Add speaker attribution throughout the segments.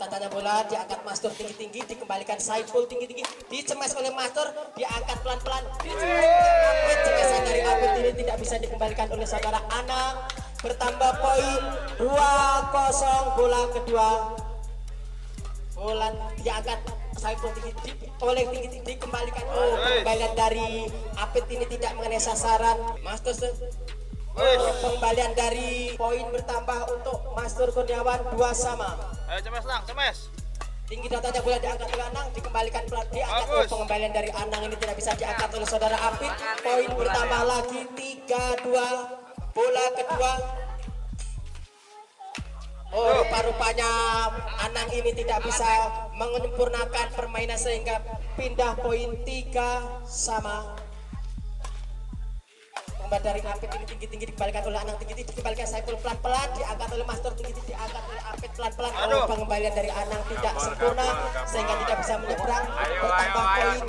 Speaker 1: tanda bola diangkat Master tinggi-tinggi, dikembalikan Saiful tinggi-tinggi, dicemes oleh Master, diangkat pelan-pelan, cemesan dari Apit ini tidak bisa dikembalikan oleh saudara Anang. Bertambah poin 2-0 bola kedua. Bola diangkat Saiful tinggi oleh tinggi dikembalikan. Kembalian dari Apit ini tidak mengenai sasaran. Master pembalian dari poin bertambah untuk Master Kurniawan 2-2.
Speaker 2: Ayo cemes lang, cemes.
Speaker 1: Tinggi datanya bola diangkat oleh Anang, dikembalikan pelan diangkat. Pengembalian dari Anang ini tidak bisa diangkat oleh saudara Apit. Poin bertambah lagi 3-2 bola kedua. Rupa-rupanya Anang ini tidak bisa menyempurnakan permainan sehingga pindah poin 3-3. Dari Apit ini tinggi-tinggi dikembalikan oleh Anang, tinggi dikembalikan Saiful pelan-pelan, diangkat oleh Master, tinggi diangkat oleh Apit pelan-pelan. Pengembalian dari Anang tidak sempurna sehingga tidak bisa menyeberang. Bertambah poin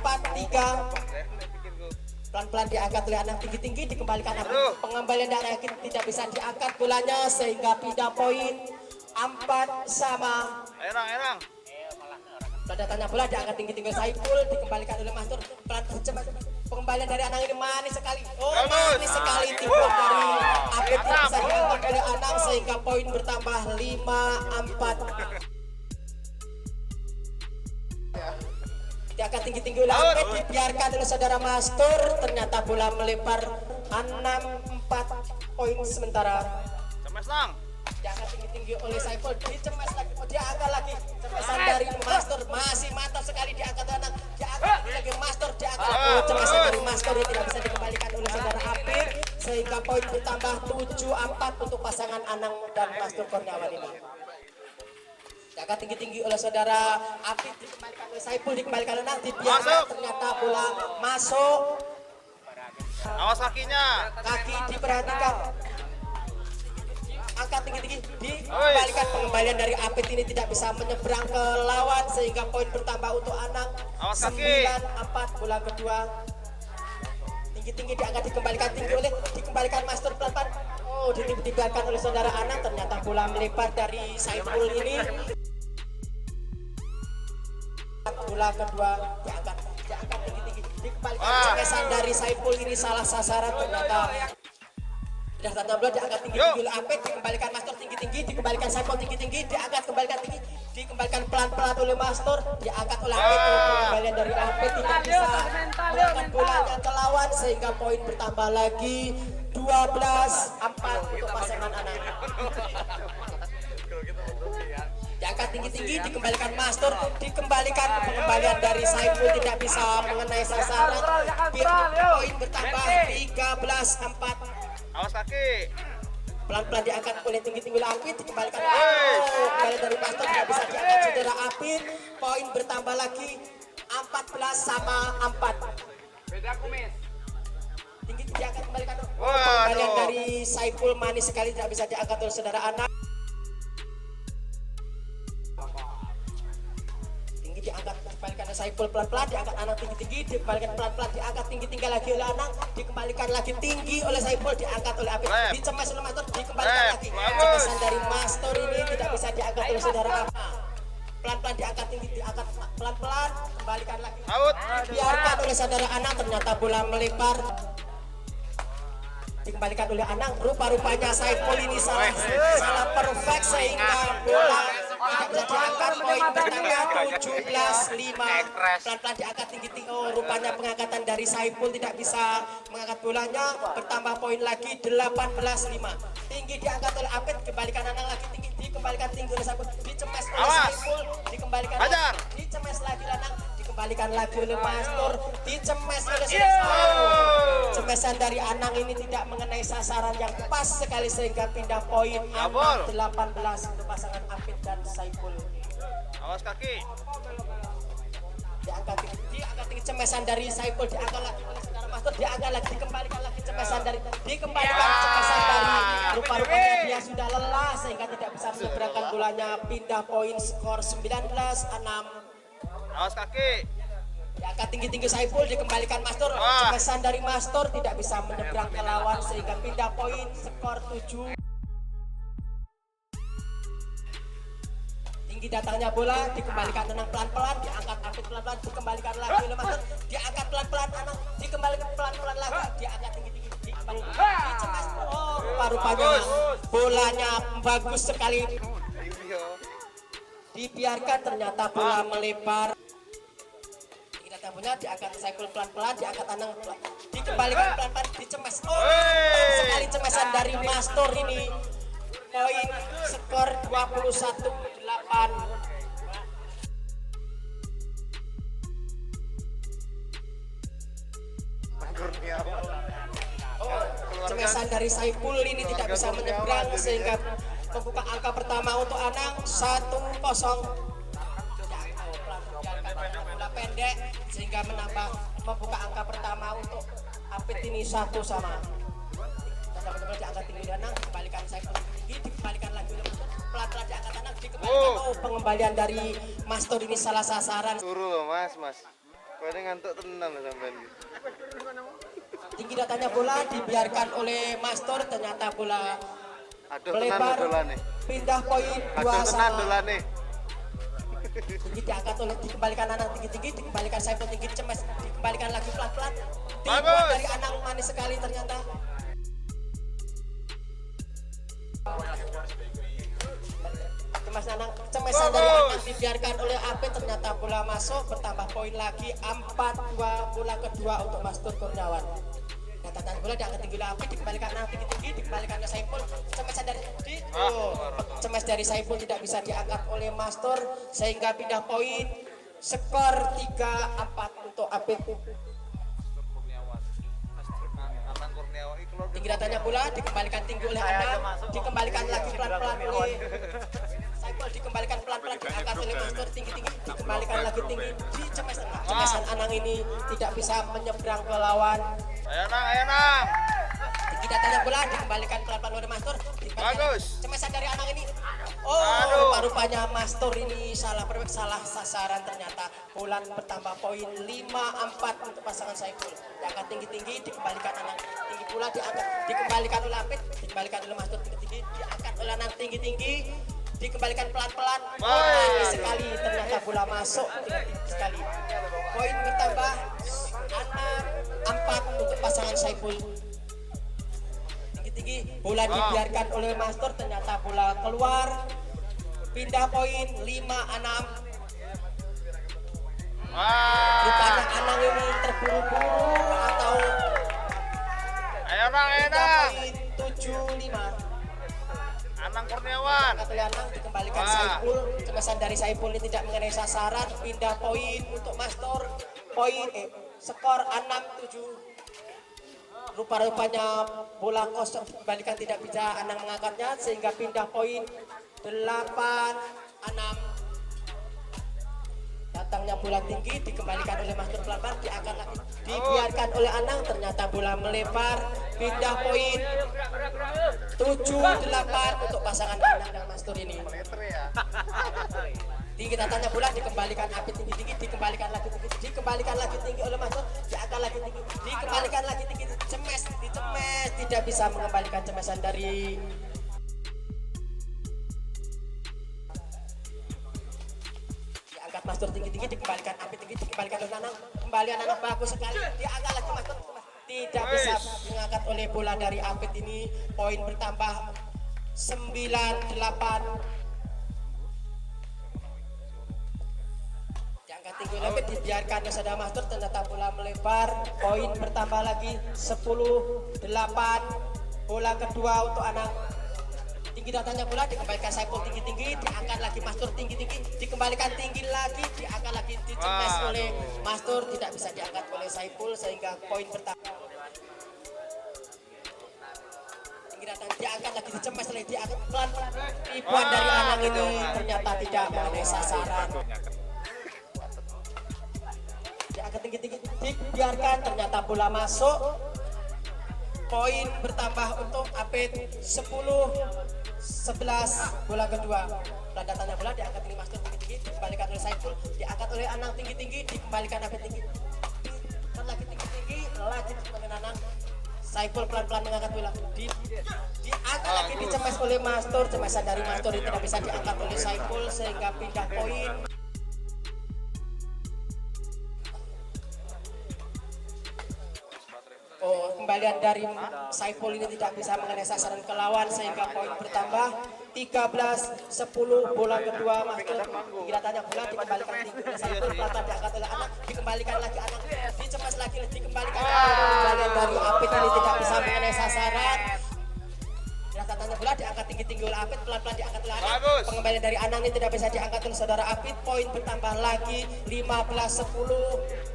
Speaker 1: 4-3. Pelan-pelan diangkat oleh Anang, tinggi-tinggi dikembalikan Apit. Pengembalian dari Apit tidak bisa diangkat bolanya sehingga pindah poin 4-4.
Speaker 2: Erang.
Speaker 1: Pada tanya bola diangkat tinggi-tinggi Saiful, dikembalikan oleh Master pelan cepat. Pengembalian dari Anang ini manis sekali. Manis sekali timbul dari Apit tidak bisa diangkat oleh Anang sehingga poin bertambah 5-4. Diangkat tinggi-tinggi oleh Apit, dibiarkan oleh saudara Master, ternyata bola melebar 6-4 poin sementara.
Speaker 2: Cemes lang.
Speaker 1: Diangkat tinggi-tinggi oleh Saiful, dicemes lagi, diangkat lagi. Cemesan dari Master masih mantap sekali, diangkat Anang, diangkat lagi Master, diangkat. Cemesan dari Master yang tidak bisa dikembalikan oleh saudara Apit sehingga poin bertambah 7-4 untuk pasangan Anang dan Master Kurniawan ini. Diangkat tinggi-tinggi oleh saudara Apit, dikembalikan oleh Saiful, dikembalikan oleh Anang, dibiarkan ternyata bola masuk.
Speaker 2: Awas kakinya.
Speaker 1: Kaki diperhatikan. Angkat tinggi-tinggi dikembalikan. Pengembalian dari Apit ini tidak bisa menyeberang ke lawan sehingga poin bertambah untuk Anang. 9-4 bola kedua. Tinggi-tinggi diangkat, dikembalikan Master pelan-pelan. Dibiarkan oleh saudara Anang, ternyata bola melebar dari Saiful ini. Bola kedua diangkat tinggi-tinggi dikembalikan. Cemesan dari Saiful ini salah sasaran, ternyata tanda bola diangkat tinggi-tinggi oleh Apit, dikembalikan Master tinggi-tinggi, dikembalikan Saiful tinggi-tinggi, diangkat kembalikan tinggi, dikembalikan pelan-pelan oleh Master, diangkat oleh Apit. Pengembalian dari Apit tidak bisa mengangkat bolanya ke lawan sehingga poin bertambah lagi 12-4 untuk pasangan Anang. Diangkat tinggi-tinggi, dikembalikan Master, dikembalikan. Pengembalian dari Saiful tidak bisa mengenai sasaran. Poin bertambah 13-4.
Speaker 2: Awas kaki.
Speaker 1: Pelan-pelan diangkat oleh tinggi-tinggi oleh Apit, dikembalikan. Kembali dari Master tidak bisa diangkat saudara Apit. Poin bertambah lagi 14-4.
Speaker 3: Beda kumis.
Speaker 1: Tinggi diangkat, kembalikan. Pengembalian dari Saiful manis sekali, tidak bisa diangkat oleh saudara Anang. Tinggi diangkat, dikembalikan oleh Saiful pelan-pelan, diangkat Anang tinggi-tinggi, dikembalikan pelan-pelan, diangkat tinggi-tinggi lagi oleh Anang, dikembalikan lagi tinggi oleh Saiful, diangkat oleh Apit, dicemes oleh Master, dikembalikan lagi. Cemesan dari Master ini tidak bisa diangkat oleh saudara Apit. Pelan-pelan diangkat tinggi, diangkat pelan-pelan, kembalikan lagi. Dibiarkan oleh saudara Anang, ternyata bola melebar. Dikembalikan oleh Anang, rupa-rupanya Saiful ini salah perfect sehingga bola tidak bisa diangkat. Poin bertambah 17-5. Pelan-pelan diangkat tinggi-tinggi. Rupanya pengangkatan dari Saiful tidak bisa mengangkat bolanya. Bertambah poin lagi 18-5. Tinggi diangkat oleh Apit, kembalikan Anang lagi tinggi, dikembalikan tinggi oleh Saiful, dicemes oleh Saiful, dikembalikan lagi, dicemes lagi Anang, dikembalikan lagi oleh Master, dicemes oleh Saiful. Cemesan dari Anang ini tidak mengenai sasaran yang pas sekali sehingga pindah poin 18 untuk pasangan Apit dan Saiful.
Speaker 2: Awas kaki.
Speaker 1: Diangkat tinggi, cemesan dari Saiful, diangkat lagi oleh saudara Master, diangkat lagi, dikembalikan lagi cemesan dari cemesan dari rupa-rupanya dia sudah lelah sehingga tidak bisa menyeberangkan bolanya. Pindah poin, skor 19-6.
Speaker 2: Awas kaki.
Speaker 1: Diangkat tinggi-tinggi Saiful, dikembalikan Master, cemesan dari Master tidak bisa menyeberang ke lawan sehingga pindah poin, skor 7. tinggi datangnya bola, dikembalikan tenang pelan-pelan, diangkat Apit pelan-pelan, dikembalikan lagi oleh Master, diangkat pelan-pelan Anang, dikembalikan pelan-pelan lagi, diangkat tinggi-tinggi, dikembalikan, dicemas. Oh, rupa-rupanya bolanya bagus sekali. Dibiarkan ternyata bola melebar. Punya diangkat Saiful pelan-pelan, diangkat Anang pelan, dikembalikan pelan-pelan, dicemas. Oh, sekali cemasan dari Mastor ini. Poin skor 21-8. Oh, cemasan dari Saiful ini tidak bisa menyeberang sehingga membuka angka pertama untuk Anang 1-0. Pendek sehingga membuka angka pertama untuk Apit ini 1-1. Benar-benar diangkat tinggi Anang, dikembalikan Saiful tinggi, dikembalikan lagi pelan-pelan diangkat Anang, dikembalikan. Oh, pengembalian dari Mastor ini salah sasaran.
Speaker 3: Turu loh mas. Kau ini ngantuk tenang loh sampean.
Speaker 1: Tinggi datanya bola dibiarkan oleh Mastor, ternyata bola melebar, pindah poin 2-1. Tinggi diangkat oleh, dikembalikan Anang tinggi-tinggi, dikembalikan Saiful tinggi, cemas, dikembalikan lagi pelan-pelan. Dibuat dari Anang manis sekali ternyata. Cemasan dari Anang dibiarkan oleh Apit, ternyata bola masuk, bertambah poin lagi 4-2, bola kedua untuk Mastur Kurniawan. Catatan bola diangkat tinggi oleh Apit, dikembalikan Anang tinggi-tinggi, dikembalikan ke Saiful. Cemas dari Saiful tidak bisa diangkat oleh Mastur sehingga pindah poin, skor 3-4 untuk Apit. Tinggi datanya bola dikembalikan tinggi oleh Anang, dikembalikan lagi pelan-pelan oleh Saiful, dikembalikan pelan-pelan diangkat oleh Mastur tinggi-tinggi, dikembalikan lagi tinggi, dicemas. Cemasan Anang ini tidak bisa menyeberang ke lawan.
Speaker 2: Ayo Nang.
Speaker 1: Tinggi datanya bola dikembalikan pelan-pelan oleh Mastur.
Speaker 2: Bagus.
Speaker 1: Cemasan dari Anang ini. Oh, rupa-rupanya Mastur ini salah sasaran ternyata. Bola bertambah poin 5-4 untuk pasangan Saiful. Diangkat tinggi-tinggi, dikembalikan Anang tinggi pula, diangkat, dikembalikan oleh Apit, dikembalikan oleh Mastur tinggi-tinggi, diangkat oleh Anang tinggi-tinggi, dikembalikan pelan-pelan. Tinggi sekali ternyata bola masuk, tinggi sekali. Poin bertambah 6-4 untuk pasangan Saiful. Tinggi-tinggi, bola dibiarkan oleh Mastur, ternyata bola keluar. Pindah poin 5-6. Rupanya Anang ini terburu-buru atau
Speaker 2: Ayo Nang.
Speaker 1: poin 7-5.
Speaker 2: Anang Kurniawan.
Speaker 1: Anang dikembalikan Saiful, cemasan dari Saiful ini tidak mengenai sasaran, pindah poin untuk Mastor, skor 6-7. Rupa-rupanya bola kosong dikembalikan, tidak bisa Anang mengangkatnya sehingga pindah poin 8-6. Datangnya bola tinggi dikembalikan oleh Mastur pelan-pelan, diangkat lagi, dibiarkan oleh Anang, ternyata bola melebar, pindah poin 7-8 untuk pasangan Anang dan Mastur ini. Tinggi datangnya bola dikembalikan Apit tinggi-tinggi, dikembalikan lagi tinggi oleh Mastur, diangkat lagi tinggi, dikembalikan lagi tinggi, dicemes, tidak bisa mengembalikan cemasan dari Mastur tinggi-tinggi, dikembalikan Apit tinggi, dikembalikan oleh Anang, kembalian Anang bagus sekali, diangkat lagi Mastur, tidak bisa mengangkat oleh bola dari Apit ini. Poin bertambah 9-8. Diangkat tinggi oleh Apit, dibiarkan ke sada Mastur, ternyata bola melebar, poin bertambah lagi 10-8. Bola kedua untuk Anang. Tinggi datanya bola dikembalikan Saiful tinggi-tinggi, diangkat lagi Mastur tinggi-tinggi, dikembalikan tinggi lagi, diangkat lagi, dicemes oleh Mastur, tidak bisa diangkat oleh Saiful sehingga poin pertama. Tinggi datang diangkat lagi, dicemes lagi, diangkat pelan-pelan. Ribuan dari Anang ini ternyata tidak mengenai sasaran. Diangkat tinggi-tinggi, dibiarkan, ternyata bola masuk. Poin bertambah untuk Apit 10-11 bola kedua. Landatannya bola diangkat tinggi Mastur tinggi-tinggi, dikembalikan oleh Saiful, diangkat oleh Anang tinggi-tinggi, dikembalikan Apit tinggi. Lagi tinggi-tinggi, lagi dikembalikan Anang. Saiful pelan-pelan mengangkat bola. Diangkat lagi dicemes oleh Mastur, cemesan dari Mastur ini tidak bisa diangkat oleh Saiful sehingga pindah poin. Oh, kembalian dari Saiful ini tidak bisa mengenai sasaran ke lawan sehingga poin bertambah 13-10. Bola kedua Mastur kira-kira bola dikembalikan tinggi Saiful, pelan diangkat oleh Anak, dikembalikan lagi Anak, dicemas lagi dikembalikan. Kembalian dari Apit ini tidak bisa mengenai sasaran. Kira-kira bola diangkat tinggi-tinggi oleh Apit, pelan-pelan diangkat oleh Anak. Pengembalian dari Anang ini tidak bisa diangkat oleh saudara Apit, poin bertambah lagi 15-10.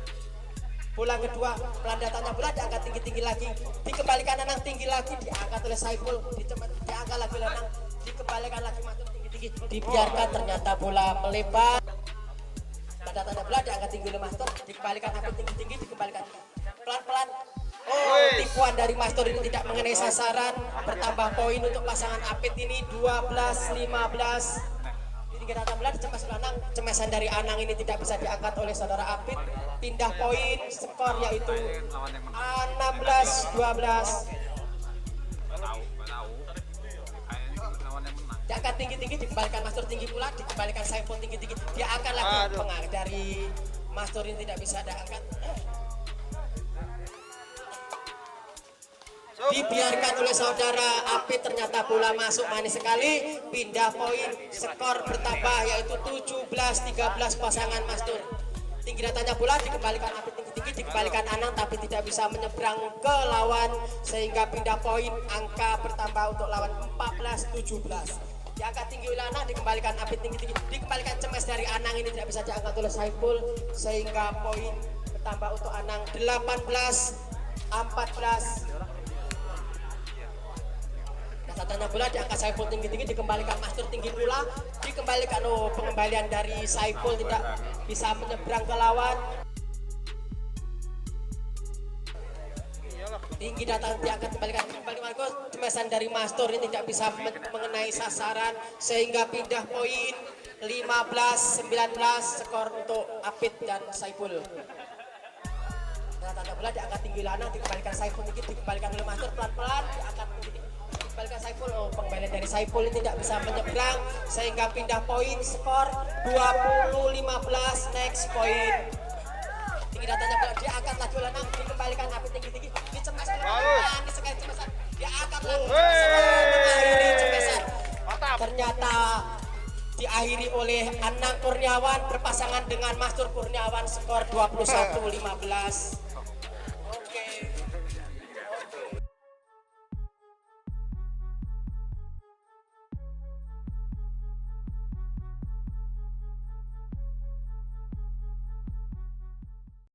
Speaker 1: Bola kedua, pelan datangnya bola diangkat tinggi-tinggi lagi, dikembalikan Anang tinggi lagi, diangkat oleh Saiful, diangkat lagi oleh Anang, dikembalikan lagi Mastur tinggi-tinggi, dibiarkan ternyata bola melebar. Pelan datangnya bola diangkat tinggi oleh Mastur, dikembalikan Apit tinggi-tinggi, dikembalikan pelan-pelan. Oh, tipuan dari Mastur ini tidak mengenai sasaran, bertambah poin untuk pasangan Apit ini 12-15. Kita bola dicemas Anang, cemesan dari Anang ini tidak bisa diangkat oleh saudara Apit, pindah poin, skor yaitu 16-12. Diangkat tinggi-tinggi, dikembalikan Mastur tinggi pula, dikembalikan Saiful tinggi-tinggi, dia akan lagi dari Mastur ini tidak bisa diangkat. Dibiarkan oleh saudara Apit, ternyata bola masuk manis sekali, pindah poin, skor bertambah yaitu 17-13 pasangan Mastur. Tinggi datanya bola dikembalikan Apit tinggi-tinggi, dikembalikan Anang tapi tidak bisa menyeberang ke lawan sehingga pindah poin, angka bertambah untuk lawan 14-17. Diangkat tinggi oleh Anang, dikembalikan Apit tinggi-tinggi, dikembalikan cemes dari Anang ini tidak bisa diangkat oleh Saiful sehingga poin bertambah untuk Anang 18-14. Tanya bola diangkat Saiful tinggi-tinggi, dikembalikan Mastur tinggi pula, dikembalikan. Oh, pengembalian dari Saiful tidak bisa menyeberang ke lawan. Tinggi datang diangkat, kembalikan Markus, cemesan dari Mastur ini tidak bisa mengenai sasaran sehingga pindah poin 15-19, skor untuk Apit dan Saiful. Tanda bola diangkat tinggi Lana, dikembalikan Saiful tinggi, dikembalikan oleh Mastur pelan-pelan, diangkat tinggi. Dikembalikan Saiful, oh pengembalian dari Saiful ini tidak bisa menyeberang sehingga pindah poin, skor 20-15, next poin. Tinggi datanya bola diangkat lagi oleh Nang, dikembalikan Apit tinggi-tinggi, dicemas oleh Nang, ini sekali cemesan, diangkat lagi, mengakhiri cemesan. Ternyata diakhiri oleh Anang Kurniawan berpasangan dengan Mastur Kurniawan, skor 21-15.